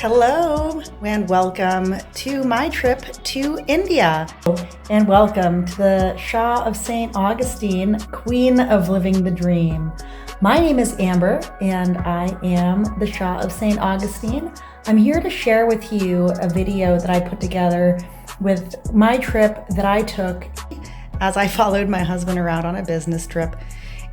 Hello and welcome to my trip to India. And welcome to the Shah of St. Augustine, Queen of Living the Dream. My name is Amber and I am the Shah of St. Augustine. I'm here to share with you a video that I put together with my trip that I took as I followed my husband around on a business trip.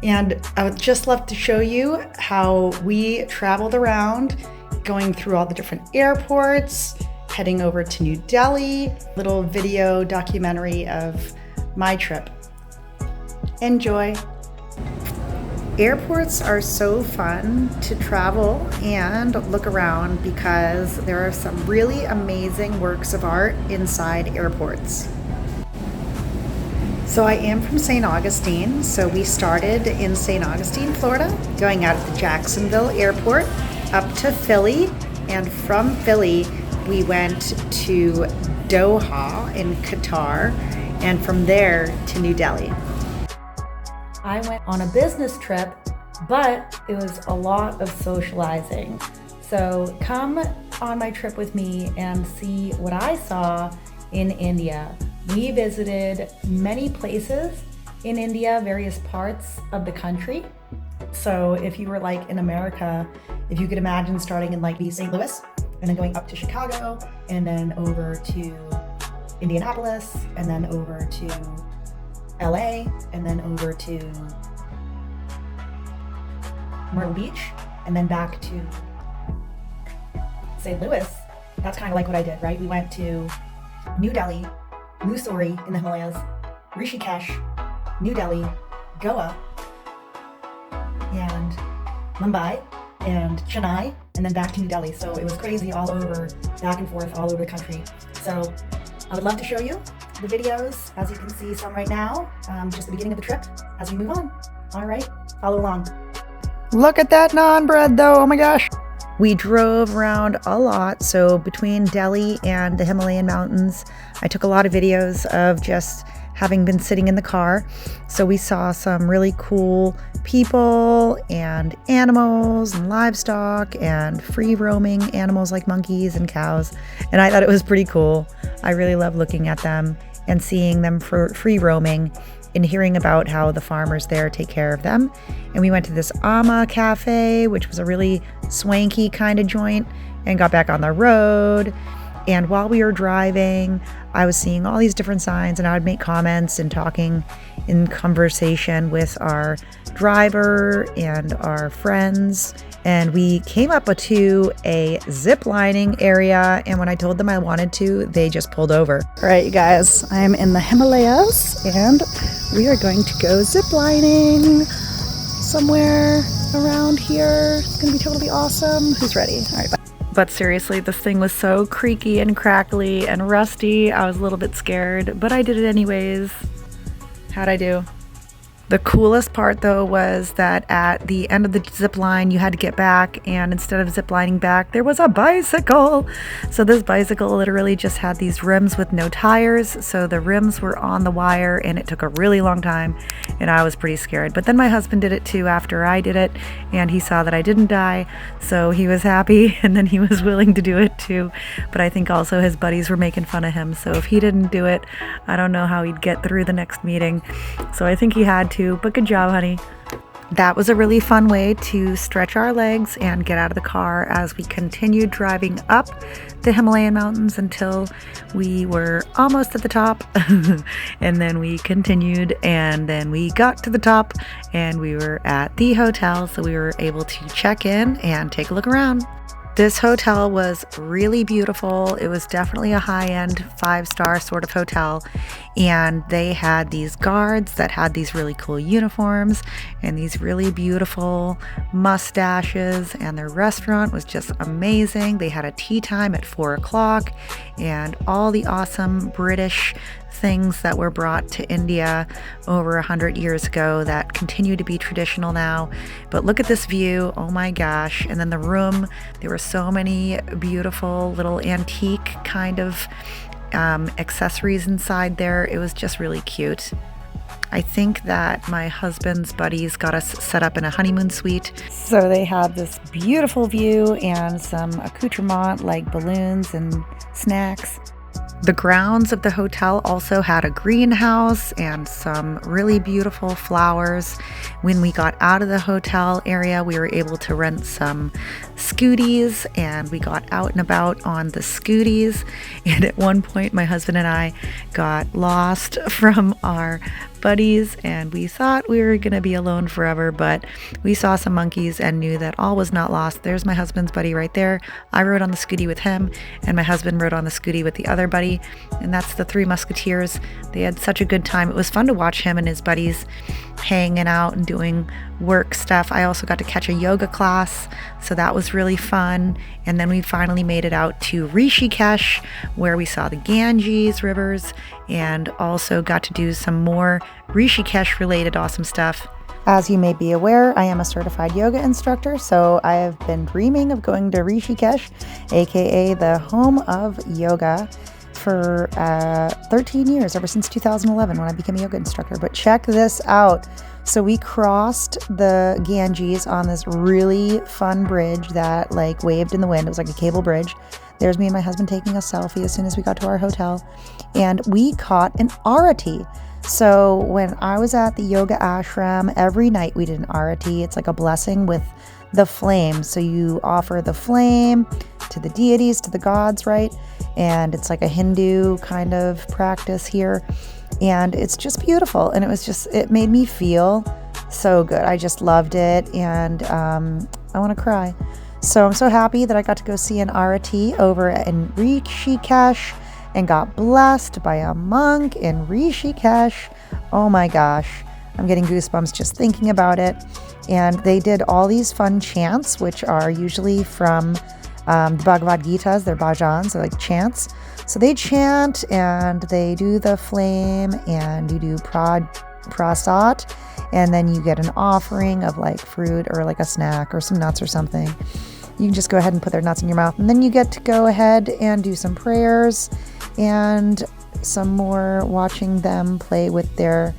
And I would just love to show you how we traveled around, going through all the different airports, heading over to New Delhi, little video documentary of my trip. Enjoy. Airports are so fun to travel and look around because there are some really amazing works of art inside airports. So I am from St. Augustine, so we started in St. Augustine, Florida, going out of the Jacksonville airport up to Philly, and from Philly we went to Doha in Qatar, and from there to New Delhi. I went on a business trip, but it was a lot of socializing. So come on my trip with me and see what I saw in India. We visited many places in India, various parts of the country. So if you were like in America, if you could imagine starting in like St. Louis and then going up to Chicago and then over to Indianapolis and then over to LA and then over to Myrtle Beach and then back to St. Louis, that's kind of like what I did, right? We went to New Delhi, Mussoorie in the Himalayas, Rishikesh, New Delhi, Goa, and Mumbai, and Chennai, and then back to New Delhi. So it was crazy all over, back and forth all over the country. So I would love to show you the videos, as you can see some right now, just the beginning of the trip as we move on. All right, follow along. Look at that naan bread though, oh my gosh. We drove around a lot, so between Delhi and the Himalayan mountains, I took a lot of videos of just having been sitting in the car. So we saw some really cool people and animals and livestock and free roaming animals like monkeys and cows. And I thought it was pretty cool. I really love looking at them and seeing them for free roaming and hearing about how the farmers there take care of them. And we went to this Amma cafe, which was a really swanky kind of joint, and got back on the road. And while we were driving, I was seeing all these different signs, and I would make comments and talking in conversation with our driver and our friends. And we came up to a zip lining area, and when I told them I wanted to, they just pulled over. All right, you guys, I am in the Himalayas, and we are going to go zip lining somewhere around here. It's gonna be totally awesome. Who's ready? All right, bye. But seriously, this thing was so creaky and crackly and rusty. I was a little bit scared, but I did it anyways. How'd I do? The coolest part though was that at the end of the zip line you had to get back, and instead of zip lining back there was a bicycle. So this bicycle literally just had these rims with no tires, so the rims were on the wire and it took a really long time and I was pretty scared. But then my husband did it too after I did it, and he saw that I didn't die, so he was happy, and then he was willing to do it too. But I think also his buddies were making fun of him, so if he didn't do it, I don't know how he'd get through the next meeting. So I think he had to, but good job, honey. That was a really fun way to stretch our legs and get out of the car as we continued driving up the Himalayan mountains until we were almost at the top. And then we continued, and then we got to the top and we were at the hotel, so we were able to check in and take a look around. This hotel was really beautiful. It was definitely a high-end 5-star sort of hotel, and they had these guards that had these really cool uniforms and these really beautiful mustaches, and their restaurant was just amazing. They had a tea time at 4 o'clock and all the awesome British things that were brought to India over 100 years ago that continue to be traditional now. But look at this view, oh my gosh. And then the room, there were so many beautiful little antique kind of accessories inside there. It was just really cute. I think that my husband's buddies got us set up in a honeymoon suite. So they had this beautiful view and some accoutrement like balloons and snacks. The grounds of the hotel also had a greenhouse and some really beautiful flowers. When we got out of the hotel area, we were able to rent some scooties, and we got out and about on the scooties. And at one point, my husband and I got lost from our buddies, and we thought we were going to be alone forever, but we saw some monkeys and knew that all was not lost. There's my husband's buddy right there. I rode on the scooty with him, and my husband rode on the scooty with the other buddy, and that's the Three Musketeers. They had such a good time. It was fun to watch him and his buddies hanging out and doing work stuff. I also got to catch a yoga class, so that was really fun. And then we finally made it out to Rishikesh, where we saw the Ganges rivers and also got to do some more Rishikesh related awesome stuff. As you may be aware, I am a certified yoga instructor, so I have been dreaming of going to Rishikesh, aka the home of yoga, for 13 years, ever since 2011 when I became a yoga instructor. But check this out. So we crossed the Ganges on this really fun bridge that like waved in the wind. It was like a cable bridge. There's me and my husband taking a selfie as soon as we got to our hotel. And we caught an arati. So when I was at the yoga ashram, every night we did an arati. It's like a blessing with the flame. So you offer the flame to the deities, to the gods, right? And it's like a Hindu kind of practice here. And it's just beautiful. And it made me feel so good. I just loved it. And I want to cry. So I'm so happy that I got to go see an arati over in Rishikesh and got blessed by a monk in Rishikesh. Oh my gosh, I'm getting goosebumps just thinking about it. And they did all these fun chants, which are usually from the Bhagavad Gita's, they're bhajans, they're like chants. So they chant and they do the flame and you do prasad, and then you get an offering of like fruit or like a snack or some nuts or something. You can just go ahead and put their nuts in your mouth, and then you get to go ahead and do some prayers and some more watching them play with their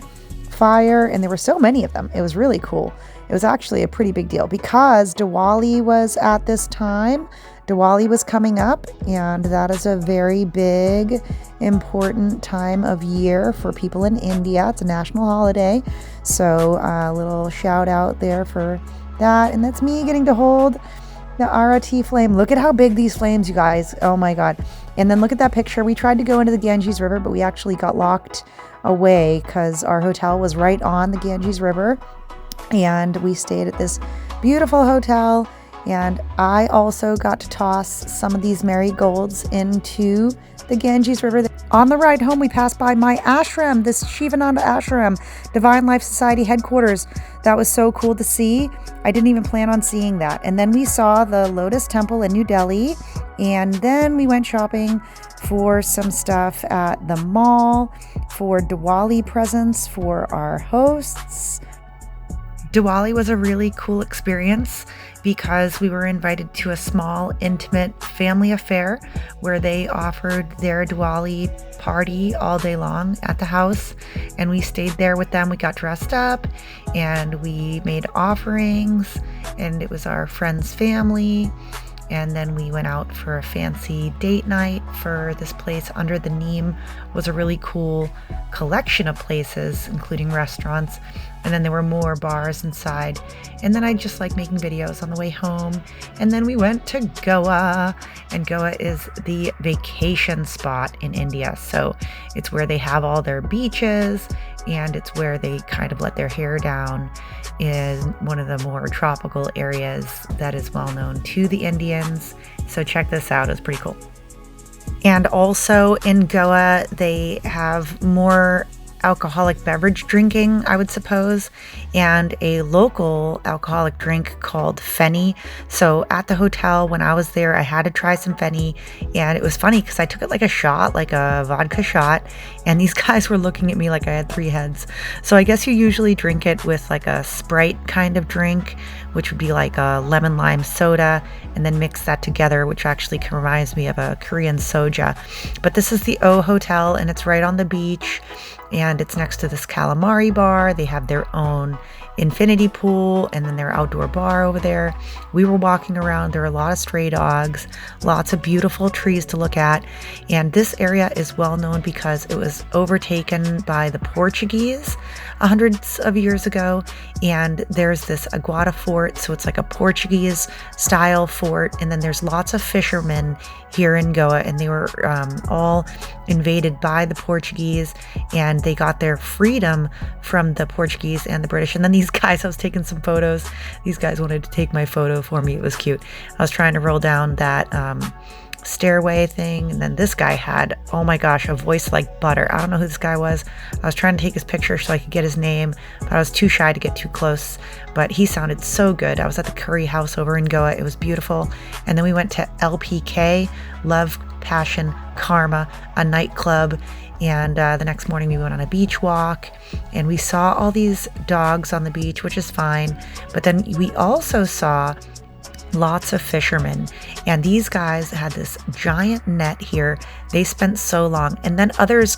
fire. And there were so many of them. It was really cool. It was actually a pretty big deal because Diwali was at this time. Diwali was coming up, and that is a very big, important time of year for people in India. It's a national holiday. So a little shout out there for that. And that's me getting to hold the Arati flame. Look at how big these flames, you guys. Oh my God. And then look at that picture. We tried to go into the Ganges River, but we actually got locked away because our hotel was right on the Ganges River. And we stayed at this beautiful hotel. And I also got to toss some of these marigolds into the Ganges River. On the ride home, we passed by my ashram, this Shivananda ashram, Divine Life Society headquarters. That was so cool to see. I didn't even plan on seeing that. And then we saw the Lotus Temple in New Delhi. And then we went shopping for some stuff at the mall, for Diwali presents for our hosts. Diwali was a really cool experience because we were invited to a small, intimate family affair where they offered their Diwali party all day long at the house, and we stayed there with them. We got dressed up and we made offerings, and it was our friend's family. And then we went out for a fancy date night for this place under the Neem. Was a really cool collection of places, including restaurants. And then there were more bars inside. And then I just like making videos on the way home. And then we went to Goa, and Goa is the vacation spot in India. So it's where they have all their beaches, and it's where they kind of let their hair down in one of the more tropical areas that is well known to the Indians. So check this out, it's pretty cool. And also in Goa, they have more alcoholic beverage drinking, I would suppose, and a local alcoholic drink called Fenny. So at the hotel when I was there, I had to try some Fenny, and it was funny because I took it like a shot, like a vodka shot, and these guys were looking at me like I had three heads. So I guess you usually drink it with like a Sprite kind of drink, which would be like a lemon lime soda, and then mix that together, which actually reminds me of a Korean soja. But this is the O Hotel, and it's right on the beach, and it's next to this calamari bar. They have their own infinity pool and then their outdoor bar over there. We were walking around. There are a lot of stray dogs, lots of beautiful trees to look at. And this area is well known because it was overtaken by the Portuguese hundreds of years ago. And there's this Aguada fort. So it's like a Portuguese style fort. And then there's lots of fishermen here in Goa, and they were all invaded by the Portuguese, and they got their freedom from the Portuguese and the British. And then these guys, I was taking some photos. These guys wanted to take my photo for me. It was cute. I was trying to roll down that stairway thing, and then this guy had, oh my gosh, a voice like butter. I don't know who this guy was. I was trying to take his picture so I could get his name, but I was too shy to get too close. But he sounded so good. I was at the curry house over in Goa. It was beautiful. And then we went to LPK, Love, Passion, Karma, a nightclub. And the next morning we went on a beach walk, and we saw all these dogs on the beach, which is fine. But then we also saw lots of fishermen, and these guys had this giant net here. They spent so long, and then others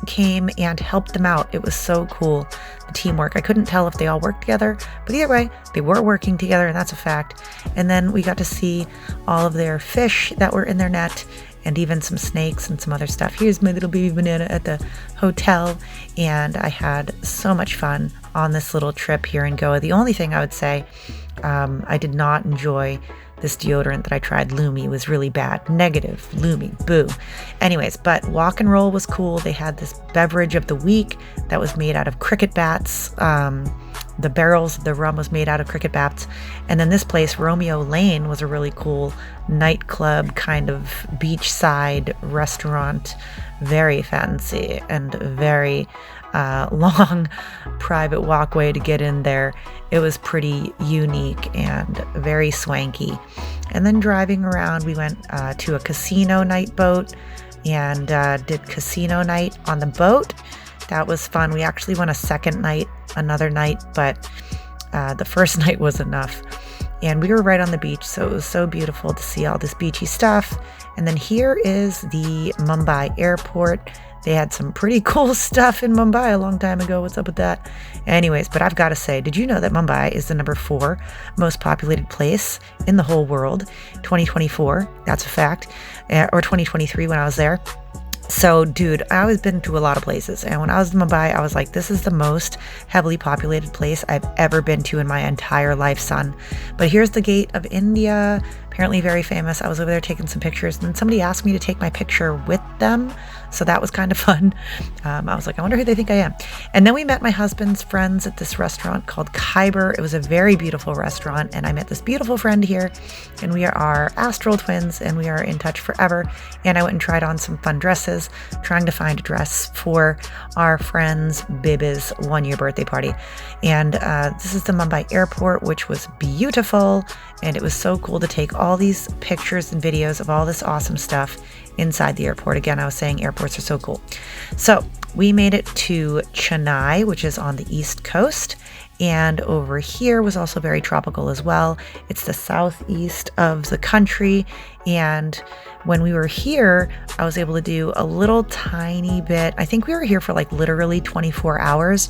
came and helped them out. It was so cool, the teamwork. I couldn't tell if they all worked together, but either way, they were working together, and that's a fact. And then we got to see all of their fish that were in their net, and even some snakes and some other stuff. Here's my little baby banana at the hotel, and I had so much fun on this little trip here in Goa. The only thing I would say, I did not enjoy this deodorant that I tried. Lumi was really bad. Negative. Lumi. Boo. Anyways, but Walk and Roll was cool. They had this beverage of the week that was made out of cricket bats. The barrels of the rum was made out of cricket bats. And then this place, Romeo Lane, was a really cool nightclub kind of beachside restaurant. Very fancy and very long private walkway to get in there. It was pretty unique and very swanky. And then driving around, we went to a casino night boat and did casino night on the boat. That was fun. We actually went a second night, another night, but the first night was enough. And we were right on the beach, so it was so beautiful to see all this beachy stuff. And then here is the Mumbai airport. They had some pretty cool stuff in Mumbai a long time ago. What's up with that? Anyways, but I've got to say, did you know that Mumbai is the number 4 most populated place in the whole world? 2024, that's a fact. Or 2023 when I was there. So, dude, I always been to a lot of places. And when I was in Mumbai, I was like, this is the most heavily populated place I've ever been to in my entire life, son. But here's the Gate of India. Apparently very famous. I was over there taking some pictures, and then somebody asked me to take my picture with them. So that was kind of fun. I was like, I wonder who they think I am. And then we met my husband's friends at this restaurant called Khyber. It was a very beautiful restaurant, and I met this beautiful friend here, and we are astral twins, and we are in touch forever. And I went and tried on some fun dresses, trying to find a dress for our friend's Bibi's 1-year birthday party. And this is the Mumbai airport, which was beautiful, and it was so cool to take all these pictures and videos of all this awesome stuff inside the airport. Again, I was saying airports are so cool. So we made it to Chennai, which is on the east coast. And over here was also very tropical as well. It's the southeast of the country. And when we were here, I was able to do a little tiny bit. I think we were here for like literally 24 hours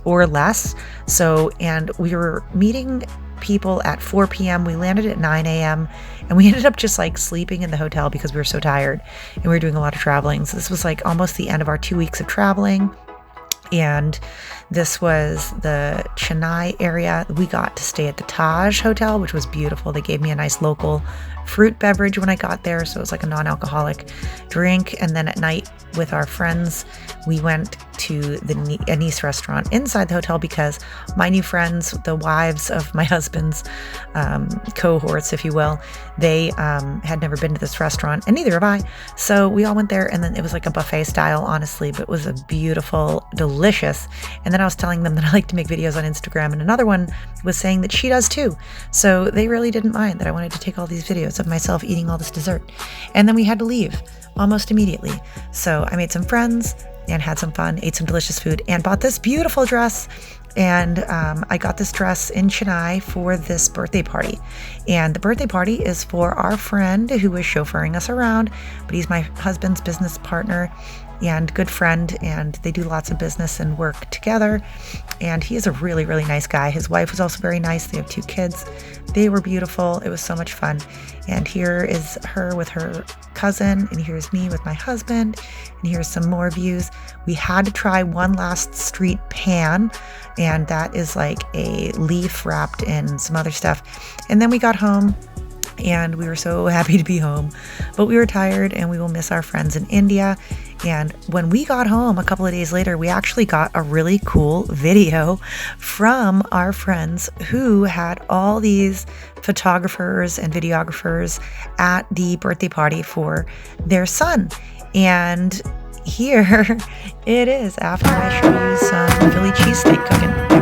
or less. So, and we were meeting people at 4 p.m. We landed at 9 a.m. and we ended up just like sleeping in the hotel because we were so tired and we were doing a lot of traveling. So this was like almost the end of our 2 weeks of traveling. And this was the Chennai area. We got to stay at the Taj Hotel, which was beautiful. They gave me a nice local fruit beverage when I got there. So it was like a non-alcoholic drink. And then at night with our friends, we went to the Anise restaurant inside the hotel because my new friends, the wives of my husband's cohorts, if you will, they had never been to this restaurant, and neither have I. So we all went there, and then it was like a buffet style, honestly, but it was a beautiful, delicious. And then I was telling them that I like to make videos on Instagram, and another one was saying that she does too. So they really didn't mind that I wanted to take all these videos of myself eating all this dessert. And then we had to leave almost immediately. So I made some friends and had some fun, ate some delicious food, and bought this beautiful dress and I got this dress in Chennai for this birthday party. And the birthday party is for our friend who was chauffeuring us around, but he's my husband's business partner and good friend, and they do lots of business and work together. And he is a really, really nice guy. His wife was also very nice. They have 2 kids. They were beautiful. It was so much fun. And here is her with her cousin, and here's me with my husband, and here's some more views. We had to try one last street pan, and that is like a leaf wrapped in some other stuff. And then we got home, and we were so happy to be home, but we were tired, and we will miss our friends in India. And when we got home a couple of days later, we actually got a really cool video from our friends who had all these photographers and videographers at the birthday party for their son. And here it is after I show you some Philly cheesesteak cooking.